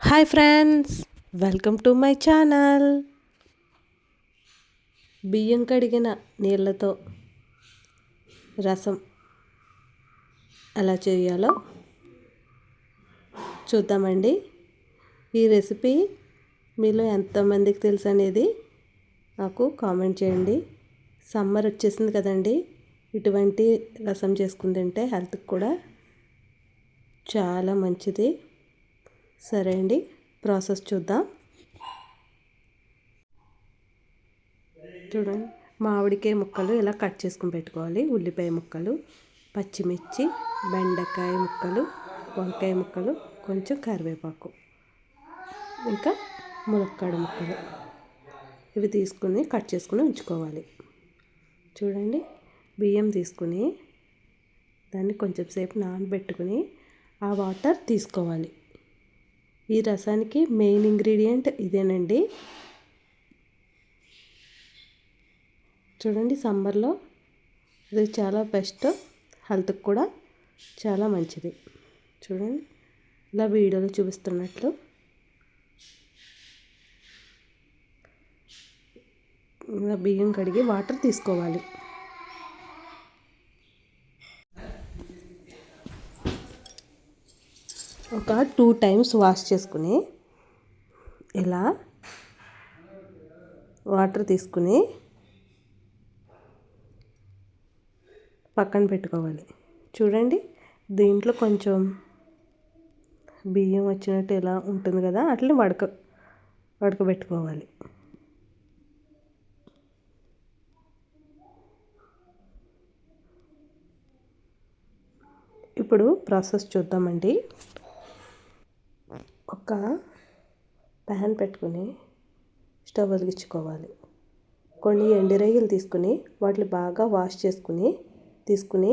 Hi friends, welcome to my channel. బియ్యం కడిగిన నీళ్ళతో రసం ఎలా చేయాలో చూద్దామండి. ఈ రెసిపీ మీలో ఎంతమందికి తెలుసు అనేది నాకు కామెంట్ చేయండి. సమ్మర్ వచ్చేసింది కదండి, ఇటువంటి రసం చేసుకుని తింటే హెల్త్కి కూడా చాలా మంచిది. సరే అండి, ప్రాసెస్ చూద్దాం. చూడండి, మామిడికాయ ముక్కలు ఇలా కట్ చేసుకుని పెట్టుకోవాలి. ఉల్లిపాయ ముక్కలు, పచ్చిమిర్చి, బెండకాయ ముక్కలు, వంకాయ ముక్కలు, కొంచెం కరివేపాకు, ఇంకా ములక్కాడ ముక్కలు ఇవి తీసుకుని కట్ చేసుకుని ఉంచుకోవాలి. చూడండి, బియ్యం తీసుకుని దాన్ని కొంచెం సేపు నానబెట్టుకుని ఆ వాటర్ తీసుకోవాలి. ఈ రసానికి మెయిన్ ఇంగ్రీడియంట్ ఇదేనండి. చూడండి, సమ్మర్లో ఇది చాలా బెస్ట్, హెల్త్కి కూడా చాలా మంచిది. చూడండి, ఇలా వీడియోలో చూపిస్తున్నట్లు ఇలా బియ్యం కడిగి వాటర్ తీసుకోవాలి. ఒక 2 టైమ్స్ వాష్ చేసుకుని ఇలా వాటర్ తీసుకుని పక్కన పెట్టుకోవాలి. చూడండి, దీంట్లో కొంచెం బియ్యం వచ్చినట్టు ఇలా ఉంటుంది కదా, అట్లా వడకబెట్టుకోవాలి. ఇప్పుడు ప్రాసెస్ చూద్దామండి. ఒక ప్యాన్ పెట్టుకుని స్టవ్ వెలిగించుకోవాలి. కొన్ని ఎండు రొయ్యలు తీసుకుని వాటిని బాగా వాష్ తీసుకుని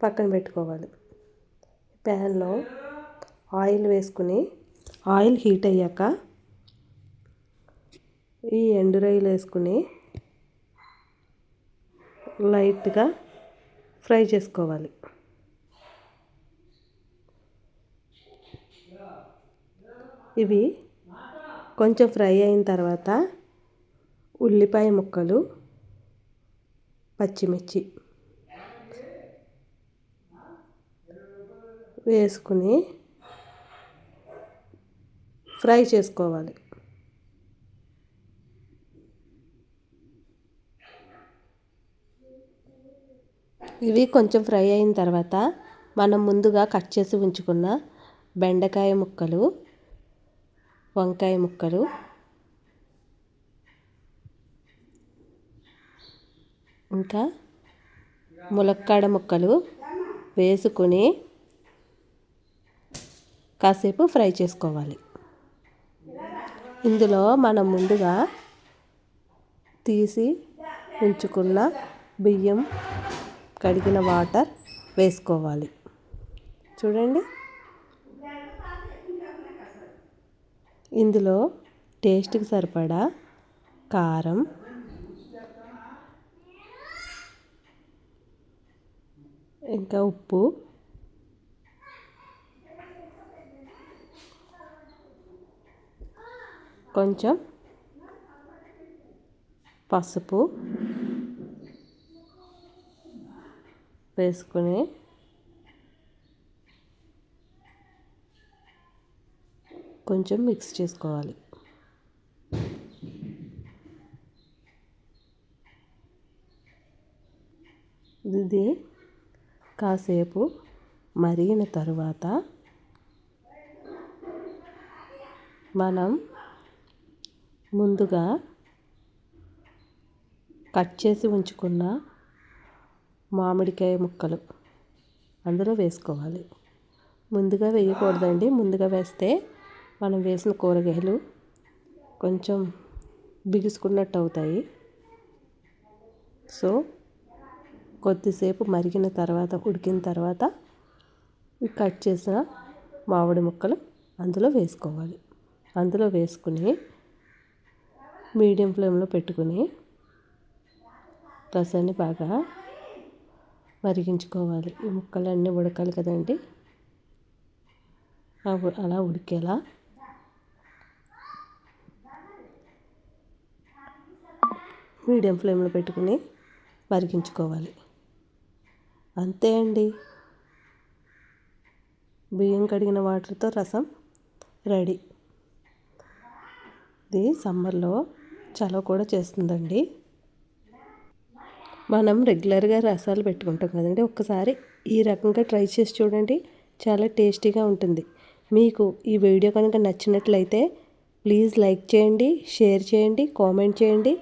పక్కన పెట్టుకోవాలి. ప్యాన్లో ఆయిల్ వేసుకుని ఆయిల్ హీట్ అయ్యాక ఈ ఎండు రొయ్యలు వేసుకుని లైట్గా ఫ్రై చేసుకోవాలి. ఇవి కొంచెం ఫ్రై అయిన తర్వాత ఉల్లిపాయ ముక్కలు, పచ్చిమిర్చి వేసుకుని ఫ్రై చేసుకోవాలి. ఇవి కొంచెం ఫ్రై అయిన తర్వాత మనం ముందుగా కట్ చేసి ఉంచుకున్న బెండకాయ ముక్కలు, వంకాయ ముక్కలు, ఇంకా ములక్కాడ ముక్కలు వేసుకుని కాసేపు ఫ్రై చేసుకోవాలి. ఇందులో మనం ముందుగా తీసి ఉంచుకున్న బియ్యం కడిగిన వాటర్ వేసుకోవాలి. చూడండి, ఇందులో టేస్ట్కి సరిపడా కారం, ఇంకా ఉప్పు, కొంచెం పసుపు వేసుకుని కొంచెం మిక్స్ చేసుకోవాలి. ఇది కాసేపు మరిగిన తరువాత మనం ముందుగా కట్ చేసి ఉంచుకున్న మామిడికాయ ముక్కలు అందులో వేసుకోవాలి. ముందుగా వేయకూడదండి, ముందుగా వేస్తే మనం వేసిన కూరగాయలు కొంచెం బిగుసుకున్నట్టు అవుతాయి. సో కొద్దిసేపు మరిగిన తర్వాత, ఉడికిన తర్వాత కట్ చేసిన మామిడి ముక్కలు అందులో వేసుకోవాలి. అందులో వేసుకుని మీడియం ఫ్లేమ్లో పెట్టుకుని రసాన్ని బాగా మరిగించుకోవాలి. ఈ ముక్కలన్నీ ఉడకాలి కదండి. అలా ఉడికేలా మీడియం ఫ్లేమ్లో పెట్టుకుని మరిగించుకోవాలి. అంతే అండి, బియ్యం కడిగిన వాటర్తో రసం రెడీ. ఇది సమ్మర్లో చలవ కూడా చేస్తుందండి. మనం రెగ్యులర్గా రసాలు పెట్టుకుంటాం కదండి, ఒక్కసారి ఈ రకంగా ట్రై చేసి చూడండి, చాలా టేస్టీగా ఉంటుంది. మీకు ఈ వీడియో కనుక నచ్చినట్లయితే ప్లీజ్ లైక్ చేయండి, షేర్ చేయండి, కామెంట్ చేయండి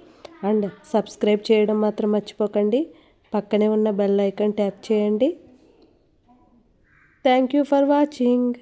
అండ్ సబ్స్క్రైబ్ చేయడం మాత్రం మర్చిపోకండి. పక్కనే ఉన్న బెల్ ఐకాన్ ట్యాప్ చేయండి. Thank you for watching.